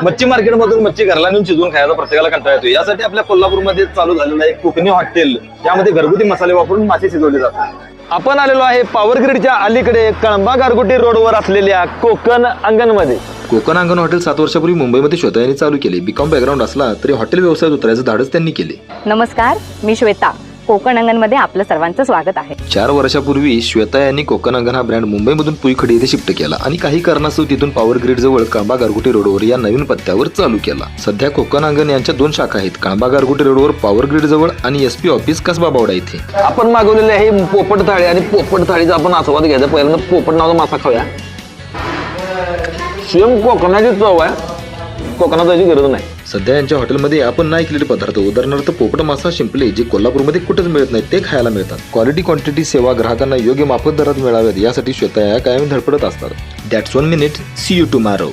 मच्छी मार्केटमधून मच्छी घरला नेऊन शिजवून खायचा प्रत्येकाला कंटाळा येतो. यासाठी आपल्या कोल्हापूरमध्ये चालू झालेलं एक कोकणी हॉटेल, यामध्ये घरगुती मसाले वापरून मासे शिजवले जातात. आपण आलेलो आहे पॉवर ग्रीडच्या अलीकडे कळंबा गारगोटी रोडवर असलेल्या कोकण अंगणमध्ये. कोकण अंगण हॉटेल 7 वर्षापूर्वी मुंबईमध्ये श्वेता यांनी चालू केले. बीकॉम बॅकग्राऊंड असला तरी हॉटेल व्यवसायात उतरायचं धाडस त्यांनी केले. नमस्कार, मी श्वेता. कोकण अंगणमध्ये आपलं सर्वांचं स्वागत आहे. 4 वर्षापूर्वी श्वेता यांनी कोकण अंगण हा ब्रँड मुंबईमधून पुईखडी येथे शिफ्ट केला आणि काही कारणास्तव तिथून पॉवर ग्रीड जवळ कळंबा गारगोटी रोडवर या नवीन पत्त्यावर चालू केला. सध्या कोकण अंगण यांच्या 2 शाखा आहेत, कळंबा गारगोटी रोडवर पॉवर ग्रीड जवळ आणि SP ऑफिस कसबा बावडा येथे. आपण मागवलेले आहे पोपट थाळी आणि पोपट थाळीचा आपण आस्वाद घ्यायचा. पहिल्यांदा पोपट नावाचा मासा खाऊया. सेम कोकणाची चव आहे, कोकणात जायची गरज नाही. सध्या यांच्या हॉटेलमध्ये आपण नाही केलेले पदार्थ, उदाहरणार्थ पोपट मासा, शिंपले, जे कोल्हापूरमध्ये कुठेच मिळत नाही ते खायला मिळतात. क्वालिटी क्वांटिटी सेवा ग्राहकांना योग्य माफक दरात मिळाव्यात यासाठी श्वेता या कायम धडपडत असतात. That's 1 minute. See you tomorrow.